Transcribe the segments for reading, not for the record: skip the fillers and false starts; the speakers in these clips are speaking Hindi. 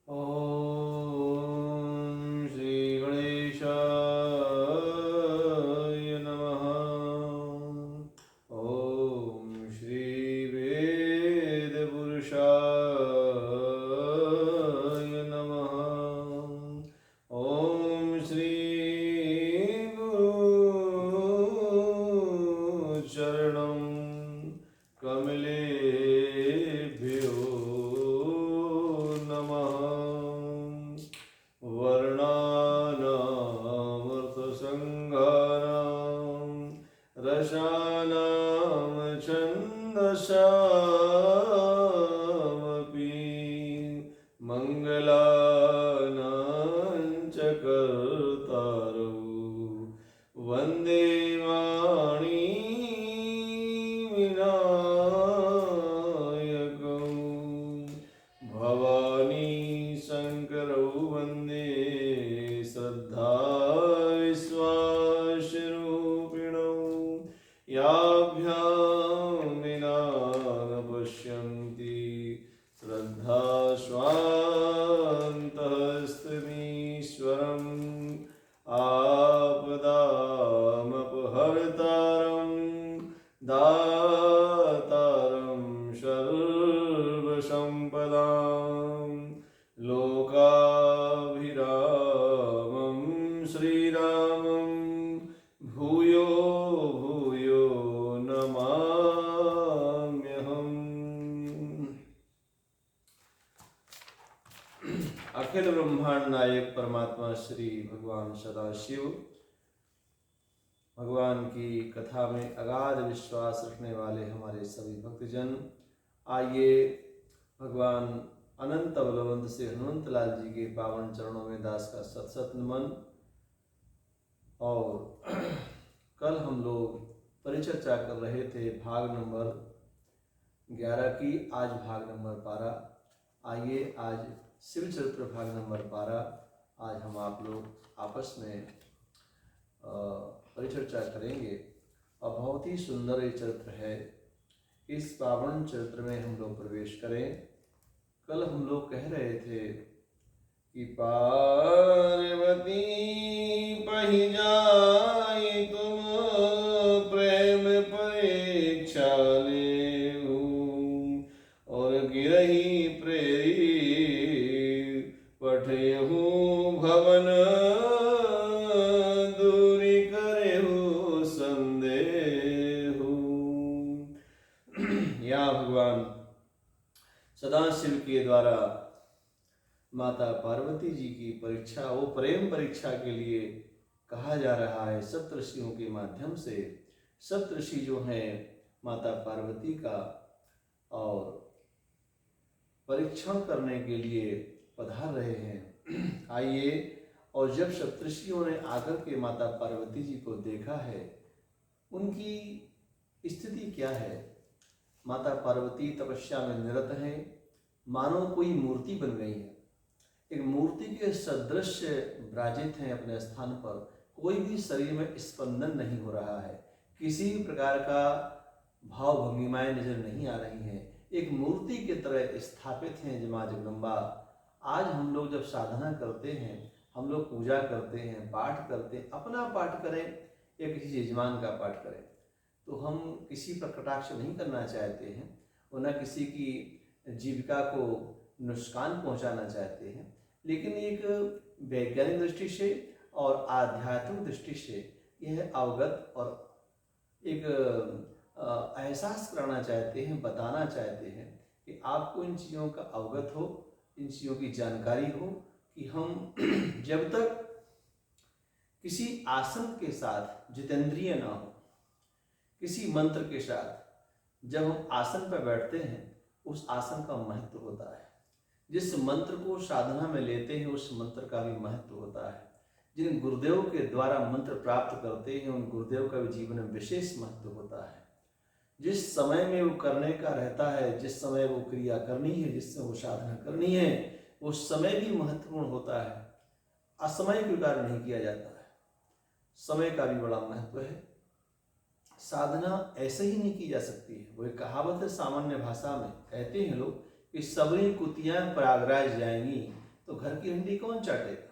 ॐ श्री गणेशाय नमः। ॐ श्री वेदपुरुषाय नमः। ॐ श्री गुरुचरणं कमलेभ्यो नमः। वर्णानामर्थसङ्घानां रसानां छन्दसामपि मङ्गलानां च कर्तारौ वन्दे वाणीविनायकौ भवानी शङ्करौ वन्दे श्रद्धा विश्वासरूपिणौ याभ्यां विना न पश्यन्ति श्रद्धा स्वान्तः स्थिरीश्वरम् आपदामपहर्तारं दातारं सर्वसम्पदां लोकाभिरामं श्रीरामं भूयो भूयो नमाम्यहम्। अखिल ब्रह्मांड नायक परमात्मा श्री भगवान सदाशिव भगवान की कथा में अगाध विश्वास रखने वाले हमारे सभी भक्तजन, आइए भगवान अनंत बलवंत से हनुमंत लाल जी के पावन चरणों में दास का सत सत नमन। और कल हम लोग परिचर्चा कर रहे थे भाग नंबर 11 की, आज भाग नंबर 12। आइए आज शिव चरित्र भाग नंबर 12 आज हम आप लोग आपस में परिचर्चा करेंगे। और बहुत ही सुंदर ये चरित्र है। इस पावन चरित्र में हम लोग प्रवेश करें। कल हम लोग कह रहे थे कि पार्वती पहि जाई तुम प्रेम परीक्षा लेहु और गिरही प्रेरी पठेहु भवन दूरी करेहु संदेहु। यहाँ भगवान सदाशिव के द्वारा माता पार्वती जी की परीक्षा, वो प्रेम परीक्षा के लिए कहा जा रहा है सप्तऋषियों के माध्यम से। सप्तऋषि जो हैं माता पार्वती का और परीक्षण करने के लिए पधार रहे हैं। आइए, और जब सप्तऋषियों ने आकर के माता पार्वती जी को देखा है, उनकी स्थिति क्या है। माता पार्वती तपस्या में निरत हैं, मानो कोई मूर्ति बन गई है। एक मूर्ति के सदृश विराजित हैं अपने स्थान पर। कोई भी शरीर में स्पंदन नहीं हो रहा है, किसी भी प्रकार का भाव भंगिमाएं नजर नहीं आ रही हैं। एक मूर्ति की तरह स्थापित हैं मां जगदम्बा। आज हम लोग जब साधना करते हैं, हम लोग पूजा करते हैं, पाठ करते हैं, अपना पाठ करें या किसी यजमान का पाठ करें, तो हम किसी पर कटाक्ष नहीं करना चाहते हैं और न किसी की जीविका को नुकसान पहुंचाना चाहते हैं। लेकिन एक वैज्ञानिक दृष्टि से और आध्यात्मिक दृष्टि से यह अवगत और एक एहसास कराना चाहते हैं, बताना चाहते हैं कि आपको इन चीज़ों का अवगत हो, इन चीज़ों की जानकारी हो कि हम जब तक किसी आसन के साथ जितेंद्रिय ना हो, किसी मंत्र के साथ जब हम आसन पर बैठते हैं, उस आसन का महत्व होता है। जिस मंत्र को साधना में लेते हैं, उस मंत्र का भी महत्व होता है। जिन गुरुदेव के द्वारा मंत्र प्राप्त करते हैं, उन गुरुदेव का भी जीवन में विशेष महत्व होता है। जिस समय में वो करने का रहता है, जिस समय वो क्रिया करनी है, जिस समय वो साधना करनी है, उस समय भी महत्वपूर्ण होता है। असमय के कार्य नहीं किया जाता है, समय का भी बड़ा महत्व है। साधना ऐसे ही नहीं की जा सकती है। वो एक कहावत है सामान्य भाषा में, कहते हैं लोग कि सबरी कुतियां प्रयागराज जाएंगी, तो घर की हंडी कौन चाटेगा?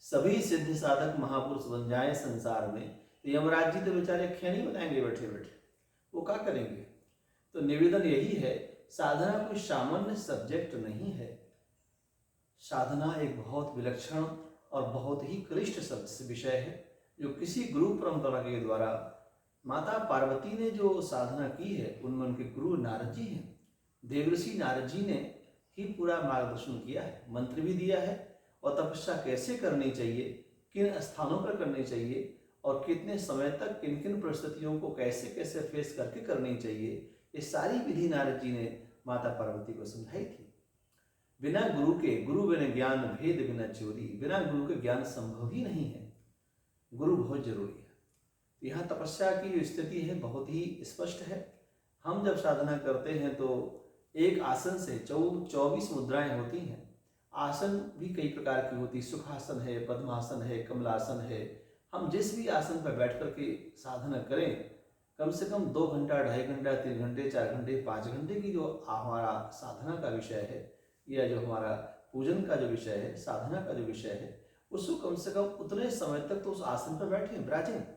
सभी सिद्ध साधक महापुरुष बन जाए संसार में तो यमराज जी तो बेचारे खैनी बनाएंगे बैठे बैठे, वो क्या करेंगे? तो निवेदन यही है, साधना कोई सामान्य सब्जेक्ट नहीं है। साधना एक बहुत विलक्षण और बहुत ही क्लिष्ट विषय है, जो किसी गुरु परंपरा के द्वारा माता पार्वती ने जो साधना की है, उनमें उनके गुरु नारद जी हैं। देवर्षि नारद जी ने ही पूरा मार्गदर्शन किया है, मंत्र भी दिया है, और तपस्या कैसे करनी चाहिए, किन स्थानों पर करनी चाहिए, और कितने समय तक किन किन परिस्थितियों को कैसे कैसे फेस करके करनी चाहिए, ये सारी विधि नारद जी ने माता पार्वती को समझाई थी। बिना गुरु के, गुरु बिना ज्ञान भेद बिना चोरी, बिना गुरु के ज्ञान संभव ही नहीं है। गुरु बहुत जरूरी है। यहाँ तपस्या की जो स्थिति है बहुत ही स्पष्ट है। हम जब साधना करते हैं तो एक आसन से 24 मुद्राएं होती हैं। आसन भी कई प्रकार की होती, सुखासन है, पद्मासन है, कमलासन है। हम जिस भी आसन पर बैठ कर के साधना करें, कम से कम 2 घंटा, 2.5 घंटा, 3 घंटे, 4 घंटे, 5 घंटे की जो हमारा साधना का विषय है, या जो हमारा पूजन का जो विषय है, साधना का जो विषय है, उसको कम से कम उतने समय तक तो उस आसन पर बैठें, विराजें।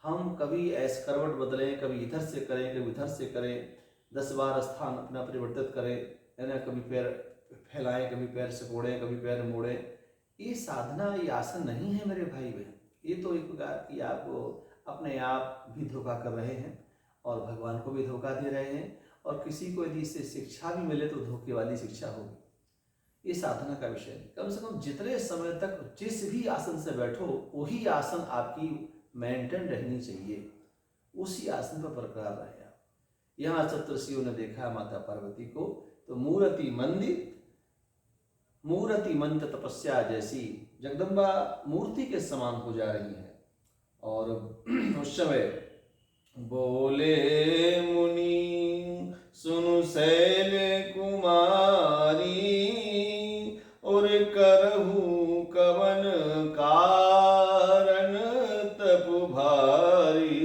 हम कभी ऐसे करवट बदलें, कभी इधर से करें, कभी इधर से करें, 10 बार स्थान अपना परिवर्तित करें, है ना, कभी पैर फैलाएं, कभी पैर सिकोड़ें, कभी पैर मोड़ें। ये साधना, ये आसन नहीं है मेरे भाई बहन। ये तो एक प्रकार की आप अपने आप भी धोखा कर रहे हैं और भगवान को भी धोखा दे रहे हैं, और किसी को यदि इससे शिक्षा भी मिले तो धोखे वाली शिक्षा होगी। ये साधना का विषय नहीं। कम से कम जितने समय तक जिस भी आसन से बैठो, वही आसन आपकी मेंटेन रहनी चाहिए, उसी आसन पर बरकरार रहे आप। यहाँ सप्तऋषियों ने देखा माता पार्वती को, तो मूर्ति मंदिर, मूर्ति मंत्र तपस्या जैसी जगदम्बा मूर्ति के समान हो जा रही है। और उस समय बोले मुनि सुनु शैल कुमारी, और करहु कवन कारण तप भारी,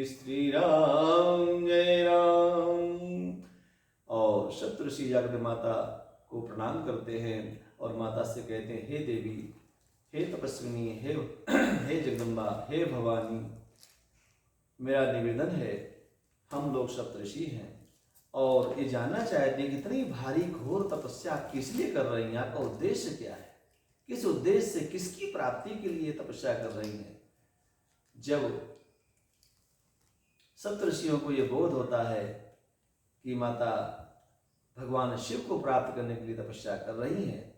श्री राम जय राम। और सप्तऋषि जाकर माता को प्रणाम करते हैं और माता से कहते हैं, हे देवी, हे तपस्विनी, हे जगदम्बा, हे भवानी, मेरा निवेदन है, हम लोग सप्तऋषि हैं और ये जानना चाहते हैं कि इतनी भारी घोर तपस्या किस लिए कर रही हैं, आपका उद्देश्य क्या है, किस उद्देश्य से, किसकी प्राप्ति के लिए तपस्या कर रही हैं। जब सप्तऋषियों को यह बोध होता है कि माता भगवान शिव को प्राप्त करने के लिए तपस्या कर रही हैं,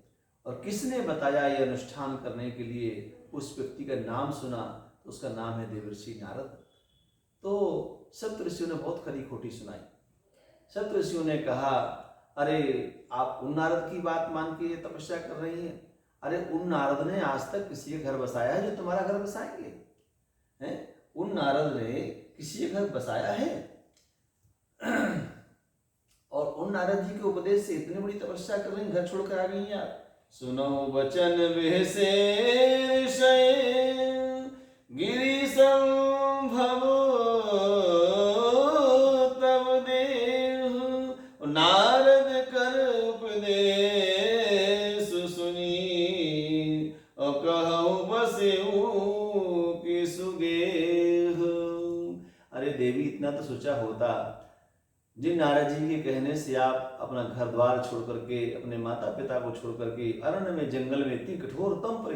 और किसने बताया यह अनुष्ठान करने के लिए, उस व्यक्ति का नाम सुना, तो उसका नाम है देवर्षि नारद। तो सप्तऋषियों ने बहुत खरी खोटी सुनाई। सप्तऋषियों ने कहा, अरे आप उन नारद की बात मान के तपस्या कर रही हैं? अरे उन नारद ने आज तक किसी के घर बसाया है जो तुम्हारा घर बसाएंगे? हैं? उन नारद ने किसी के घर बसाया है? और उन नारद जी के उपदेश से इतनी बड़ी तपस्या कर रही, घर छोड़कर आ गई हैं आप। सुनो वचन बेसे गिरि संभव तब देहु, नारद कर उपदेश सुनी, और कहूँ बसेऊ कि सुगेह। अरे देवी, इतना तो सोचा होता, जिन नारद जी के कहने से आप अपना घर द्वार छोड़ करके, अपने माता पिता को छोड़ करके अरण्य में, जंगल में इतनी कठोरतम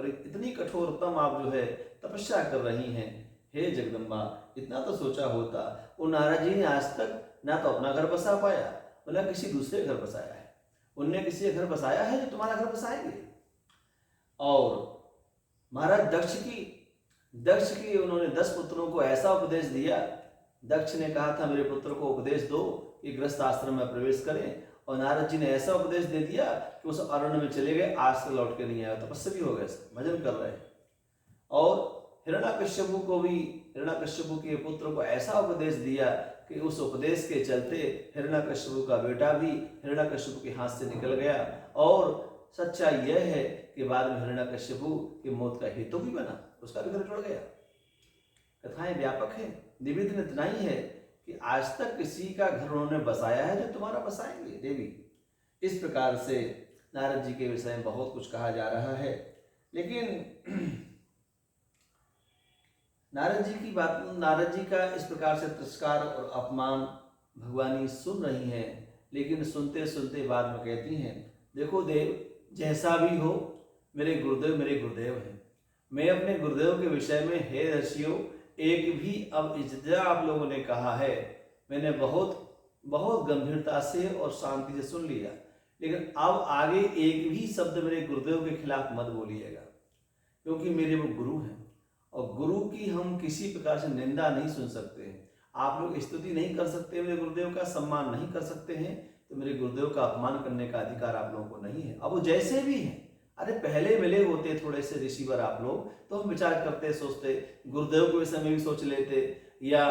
इतनी कठोरतम आप जो है तपस्या कर रही हैं, हे जगदम्बा, इतना तो सोचा होता। वो नारद जी ने आज तक ना तो अपना घर बसा पाया, ना किसी दूसरे घर बसाया है। उनने किसी घर बसाया है जो तुम्हारा घर बसाएंगे? और महाराज दक्ष की उन्होंने 10 पुत्रों को ऐसा उपदेश दिया। दक्ष ने कहा था, मेरे पुत्र को उपदेश दो कि गृहस्थ आश्रम में प्रवेश करें, और नारद जी ने ऐसा उपदेश दे दिया कि उस अरण्य में चले गए, आज तक लौट के नहीं आया। तपस्वी हो गए, भजन कर रहे हैं। और हिरण्याकश्यपु को भी, हिरण्याकश्यपु के पुत्र को ऐसा उपदेश दिया कि उस उपदेश के चलते हिरण्याकश्यपु का बेटा भी हिरण्याकश्यपु के हाथ से निकल गया। और सच्चाई यह है कि बाद में हिरण्याकश्यपु की मौत का हेतु भी बना, उसका भी घर जुड़ गया। कथाएं व्यापक है। निवेदन इतना ही है कि आज तक किसी का घर उन्होंने बसाया है जो तुम्हारा बसाएंगे देवी। इस प्रकार से नारद जी के विषय में बहुत कुछ कहा जा रहा है, लेकिन नारद जी का इस प्रकार से तिरस्कार और अपमान भगवानी सुन रही हैं, लेकिन सुनते सुनते बाद में कहती हैं, देखो देव, जैसा भी हो, मेरे गुरुदेव हैं। मैं अपने गुरुदेव के विषय में, हे ऋषियों, एक भी अब जितना आप लोगों ने कहा है मैंने बहुत बहुत गंभीरता से और शांति से सुन लिया, लेकिन अब आगे एक भी शब्द मेरे गुरुदेव के खिलाफ मत बोलिएगा, क्योंकि मेरे वो गुरु हैं और गुरु की हम किसी प्रकार से निंदा नहीं सुन सकते हैं। आप लोग स्तुति नहीं कर सकते, मेरे गुरुदेव का सम्मान नहीं कर सकते हैं, तो मेरे गुरुदेव का अपमान करने का अधिकार आप लोगों को नहीं है। अब वो जैसे भी हैं, अरे पहले मिले होते थोड़े से ऋषिवर आप लोग, तो हम विचार करते, सोचते, गुरुदेव के विषय में भी सोच लेते, या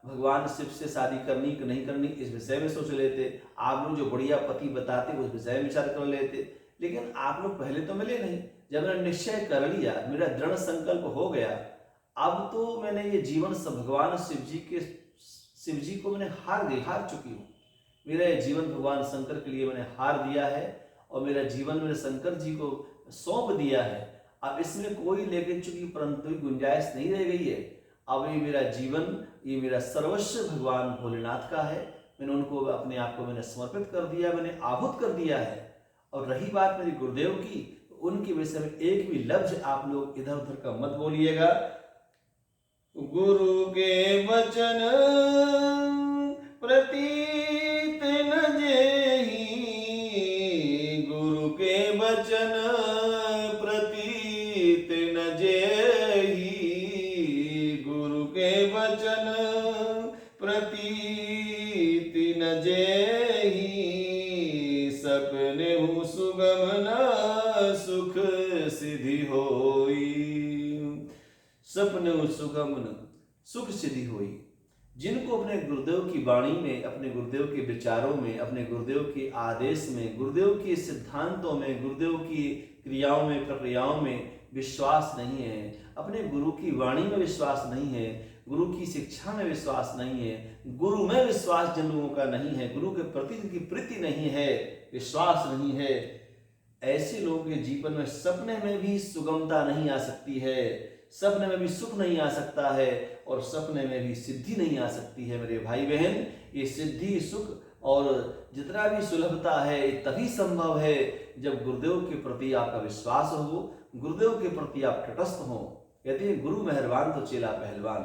भगवान शिव से शादी करनी कि नहीं करनी इस विषय में सोच लेते, आप लोग जो बढ़िया पति बताते उस विषय में विचार कर लेते। लेकिन आप लोग पहले तो मिले नहीं। जब मैंने निश्चय कर लिया, मेरा दृढ़ संकल्प हो गया, अब तो मैंने ये जीवन सब भगवान शिव जी को मैंने हार चुकी हूँ। मेरा ये जीवन भगवान शंकर के लिए मैंने हार दिया है और मेरा जीवन मेरे शंकर जी को सौंप दिया है। अब इसमें कोई लेके चुकी परंतु गुंजाइश नहीं रह गई है। अब ये मेरा जीवन, ये मेरा सर्वस्व भगवान भोलेनाथ का है। मैंने उनको अपने आप को मैंने समर्पित कर दिया, मैंने आहुत कर दिया है। और रही बात मेरे गुरुदेव की, तो उनके विषय में एक भी लफ्ज आप लोग इधर उधर का मत बोलिएगा। गुरु के वचन प्रतीत न जेहि, गुरु के वचन प्रतीत न जेहि, गुरु के वचन प्रतीत न जेहि, सपनेहु सुगम न सुख सिद्धि होई, सपनेहु सुगम न सुख सिद्धि होई। जिनको अपने गुरुदेव की वाणी में, अपने गुरुदेव के विचारों में, अपने गुरुदेव के आदेश में, गुरुदेव के सिद्धांतों में, गुरुदेव की क्रियाओं में, प्रक्रियाओं में विश्वास नहीं है, अपने गुरु की वाणी में विश्वास नहीं है, गुरु की शिक्षा में विश्वास नहीं है, गुरु में विश्वास जिन लोगों का नहीं है, गुरु के प्रति की प्रीति नहीं है, विश्वास नहीं है, ऐसे लोगों के जीवन में सपने में भी सुगमता नहीं आ सकती है, सपने में भी सुख नहीं आ सकता है और सपने में भी सिद्धि नहीं आ सकती है। मेरे भाई बहन, ये सिद्धि, सुख और जितना भी सुलभता है ये तभी संभव है जब गुरुदेव के प्रति आपका विश्वास हो, गुरुदेव के प्रति आप तटस्थ हो। कहते हैं गुरु मेहरबान तो चेला पहलवान,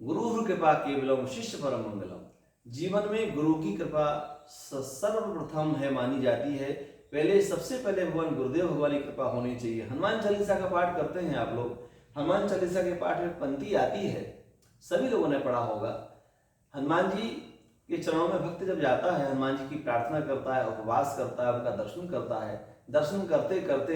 गुरु कृपा केवलम शिष्य परम मंगलम। जीवन में गुरु की कृपा सर्वप्रथम है मानी जाती है। पहले, सबसे पहले भगवान गुरुदेव भगवान की कृपा होनी चाहिए। हनुमान चालीसा का पाठ करते हैं आप लोग, हनुमान चालीसा के पाठ में पंक्ति आती है, सभी लोगों ने पढ़ा होगा। हनुमान जी के चरणों में भक्त जब जाता है, हनुमान जी की प्रार्थना करता है, उपवास करता है, उनका दर्शन करता है। दर्शन करते करते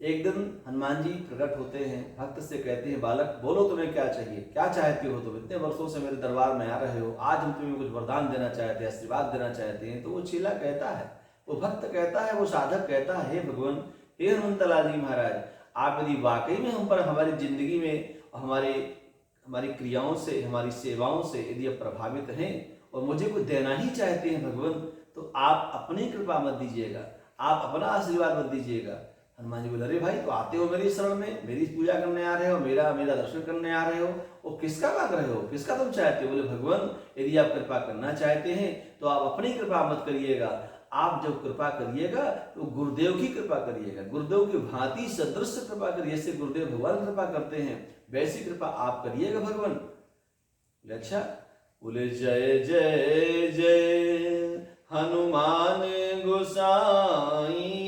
एक दिन हनुमान जी प्रकट होते हैं, भक्त से कहते हैं, बालक बोलो तुम्हें क्या चाहिए, क्या चाहते हो तुम, इतने वर्षों से मेरे दरबार में आ रहे हो, आज हम तुम्हें कुछ वरदान देना चाहते हैं, आशीर्वाद देना चाहते हैं। तो वो चेला कहता है, वो भक्त कहता है, वो साधक कहता है, हे भगवान, हे हनुमंतलाल जी महाराज, आप यदि वाकई में हम पर, हमारी जिंदगी में, हमारी क्रियाओं से, हमारी सेवाओं से यदि आप प्रभावित हैं और मुझे कुछ देना ही चाहते हैं भगवान, तो आप अपनी कृपा मत दीजिएगा, आप अपना आशीर्वाद मत दीजिएगा। हनुमान जी बोले, अरे भाई, तो आते हो मेरी शरण में, मेरी पूजा करने आ रहे हो, मेरा दर्शन करने आ रहे हो, वो किसका मांग रहे हो, किसका तुम चाहते हो? बोले, भगवान, यदि आप कृपा करना चाहते हैं तो आप अपनी कृपा मत करिएगा, आप जब कृपा करिएगा तो गुरुदेव की कृपा करिएगा, गुरुदेव की भांति सदृश कृपा करिए। जैसे गुरुदेव भगवान कृपा करते हैं वैसी कृपा आप करिएगा भगवान। अच्छा, बोले, जय जय जय हनुमान गोसाई,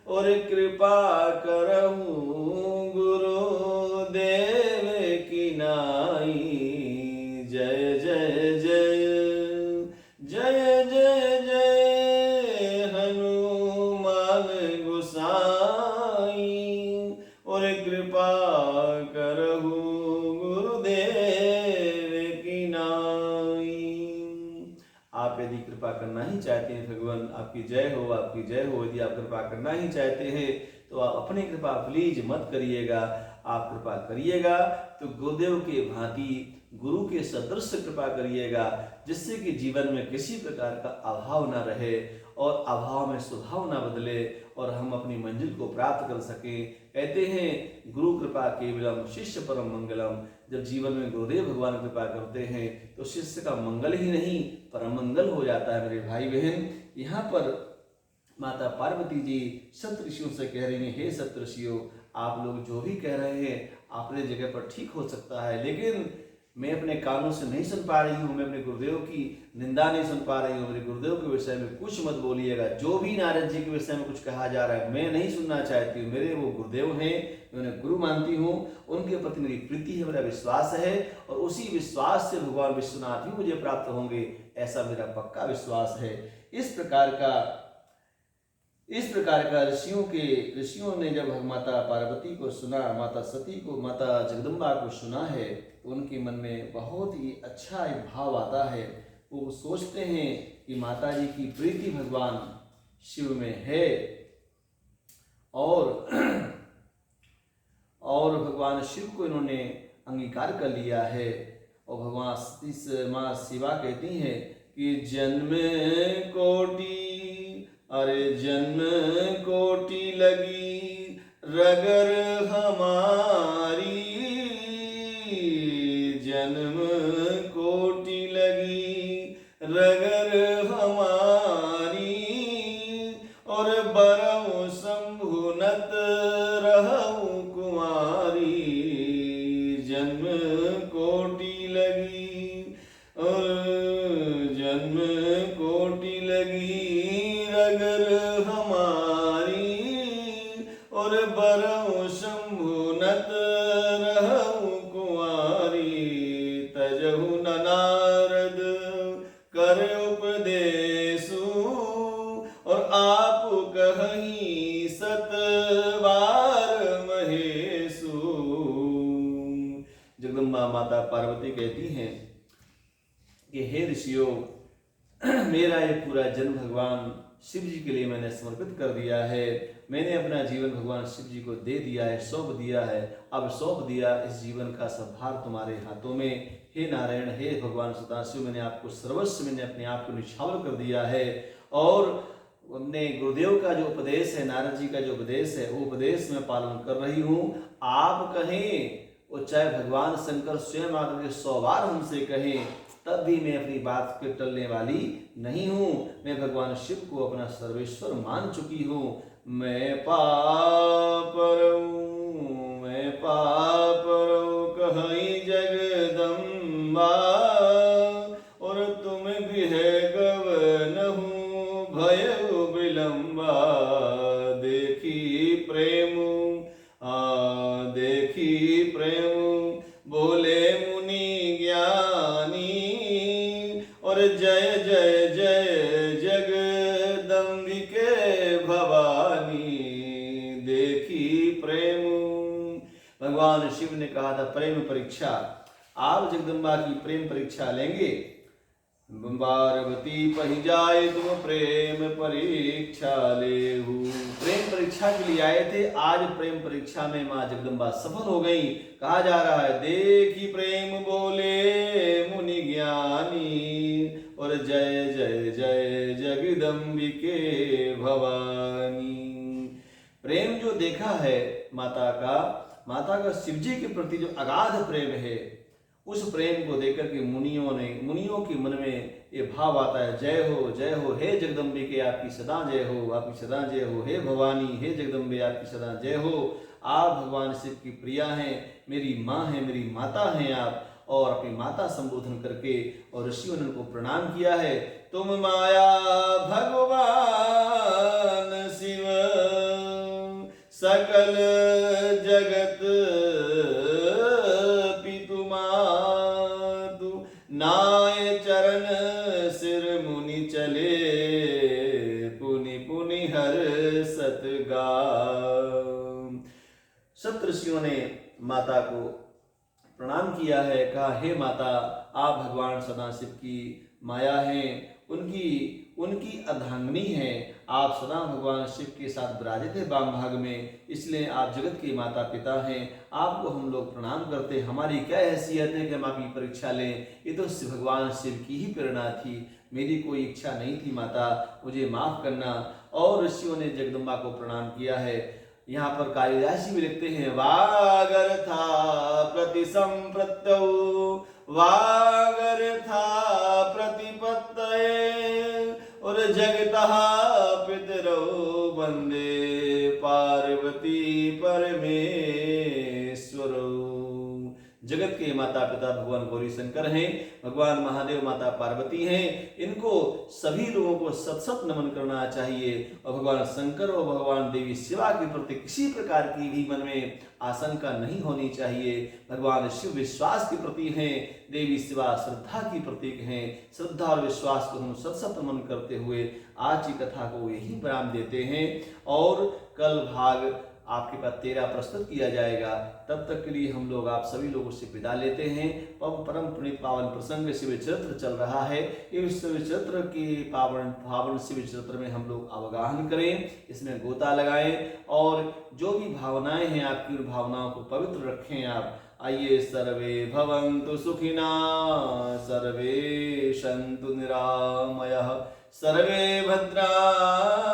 और कृपा करहूं गुरुदेव की नाई। जय जय जय जय जय जय हनुमान गोसाई, और कृपा करहूं गुरुदेव की नाई। आप यदि कृपा करना ही चाहते हैं भगवान, आपकी जय हो, आपकी जय हो। यदि आप कृपा करना ही चाहते हैं तो आप अपनी कृपा प्लीज मत करिएगा। आप कृपा करिएगा तो गुरुदेव के भांति, गुरु के सदृश कृपा करिएगा, जिससे कि जीवन में किसी प्रकार का अभाव न रहे और अभाव में स्वभाव ना बदले और हम अपनी मंजिल को प्राप्त कर सकें। कहते हैं गुरु कृपा केवलम शिष्य परम मंगलम। जब जीवन में गुरुदेव भगवान कृपा करते हैं तो शिष्य का मंगल ही नहीं परम मंगल हो जाता है। मेरे भाई बहन, यहाँ पर माता पार्वती जी सप्त ऋषियों से कह रही हैं, हे सप्त ऋषियों, आप लोग जो भी कह रहे हैं अपने जगह पर ठीक हो सकता है, लेकिन मैं अपने कानों से नहीं सुन पा रही हूँ, मैं अपने गुरुदेव की निंदा नहीं सुन पा रही हूँ। मेरे गुरुदेव के विषय में कुछ मत बोलिएगा। जो भी नारद जी के विषय में कुछ कहा जा रहा है मैं नहीं सुनना चाहती हूँ। मेरे वो गुरुदेव हैं, मैं उन्हें गुरु मानती हूँ, उनके प्रति मेरी प्रीति है, मेरा विश्वास है और उसी विश्वास से भगवान विश्वनाथ ही मुझे प्राप्त होंगे, ऐसा मेरा पक्का विश्वास है। इस प्रकार का ऋषियों ने जब माता पार्वती को सुना, माता सती को, माता जगदम्बा को सुना है तो उनके मन में बहुत ही अच्छा एक भाव आता है। वो सोचते हैं कि माता जी की प्रीति भगवान शिव में है और भगवान शिव को इन्होंने अंगीकार कर लिया है। और भगवान माँ शिवा कहती हैं कि जन्म कोटि लगी रगर हमारी, जन्म कोटि लगी रगर हमारी, और बरऊ शंभुनत रहूं कुमारी। जन्म कोटि लगी और जन्म कोटि लगी रगर हमारी, और बरऊ शंभुनत रहूं कुमारी। तजहु न नारद कर उपदेशु, और आप कहीं सतवार महेशु। जगदम्बा माता पार्वती कहती हैं कि हे ऋषियों, मेरा ये पूरा जन्म भगवान शिव जी के लिए मैंने समर्पित कर दिया है। मैंने अपना जीवन भगवान शिव जी को दे दिया है, सौंप दिया है। अब सौंप दिया इस जीवन का सब भार तुम्हारे हाथों में। हे नारायण, हे भगवान सदाशिव, मैंने आपको सर्वस्व, मैंने अपने आप को निछावर कर दिया है। और अपने गुरुदेव का जो उपदेश है, नारद जी का जो उपदेश है, वो उपदेश मैं पालन कर रही हूँ। आप कहें, वो चाहे भगवान शंकर स्वयं आकर के 100 बार हमसे कहें, तब भी मैं अपनी बात पे टलने वाली नहीं हूँ। मैं भगवान शिव को अपना सर्वेश्वर मान चुकी हूँ। मैं पापरऊ कहीं जगदम्बा, और तुम भी है गवनहु भयउ विलंबा। देखी प्रेम बोले मुनि ज्ञानी, और जय जय जय जगदम्बिके भवानी। देखी प्रेम, भगवान शिव ने कहा था प्रेम परीक्षा। आप जगदम्बा की प्रेम परीक्षा लेंगे। पार्वती पही जाए तुम प्रेम परीक्षा लेहू। प्रेम परीक्षा के लिए आए थे, आज प्रेम परीक्षा में माँ जगदम्बा सफल हो गई। कहा जा रहा है देखी प्रेम बोले मुनि ज्ञानी, और जय जय जय जगदम्बिके भवानी। प्रेम जो देखा है माता का शिव जी के प्रति जो अगाध प्रेम है, उस प्रेम को देकर के मुनियों के मन में ये भाव आता है, जय हो हे जगदम्बिके, आपकी सदा जय हो, आपकी सदा जय हो। हे भवानी, हे जगदम्बे, आपकी सदा जय हो। आप भगवान शिव की प्रिया हैं, मेरी माँ हैं, मेरी माता हैं आप। और अपनी माता संबोधन करके और ऋषियों ने उनको प्रणाम किया है। तुम माया भगवान शिव, सकल जगत नाय चरण सिर मुनि चले, पुनि पुनि हर सतगाम। सप्तऋषियों ने माता को प्रणाम किया है, कहा हे माता, आप भगवान सदाशिव की माया हैं, उनकी अर्धांगिनी हैं। आप सदा भगवान शिव के साथ विराजित हैं वाम भाग में, इसलिए आप जगत के माता पिता हैं। आपको हम लोग प्रणाम करते हैं। हमारी क्या हैसियत है कि हम आपकी परीक्षा लें, ये तो भगवान शिव की ही प्रेरणा थी। मेरी कोई इच्छा नहीं थी माता, मुझे माफ करना। और ऋषियों ने जगदम्बा को प्रणाम किया है। यहाँ पर कालिदास जी भी लिखते हैं, वागर्था प्रति संप्रत्यौ वागर्था प्रतिपत्तये और जगतः पितरौ वंदे पार्वती परमेश्वरौ। जगत के माता पिता भगवान गौरी शंकर हैं, भगवान महादेव माता पार्वती हैं। इनको सभी लोगों को सत सत नमन करना चाहिए और भगवान शंकर और भगवान देवी शिवा के प्रति किसी प्रकार की भी मन में आशंका नहीं होनी चाहिए। भगवान शिव विश्वास के प्रतीक हैं, देवी शिवा श्रद्धा की प्रतीक हैं। श्रद्धा और विश्वास को हम सत सत नमन करते हुए आज की कथा को यही विराम देते हैं और कल भाग आपके पास 13 प्रस्तुत किया जाएगा। तब तक के लिए हम लोग आप सभी लोगों से विदा लेते हैं। परम पुनीत पावन प्रसंग शिव चरित्र चल रहा है। इस शिव चरित्र के पावन शिव चरित्र में हम लोग अवगाहन करें, इसमें गोता लगाएं और जो भी भावनाएं हैं आपकी उन भावनाओं को पवित्र रखें। आप आइए, सर्वे भवन्तु सुखिनः, सर्वे सन्तु निरामयः, सर्वे भद्राणि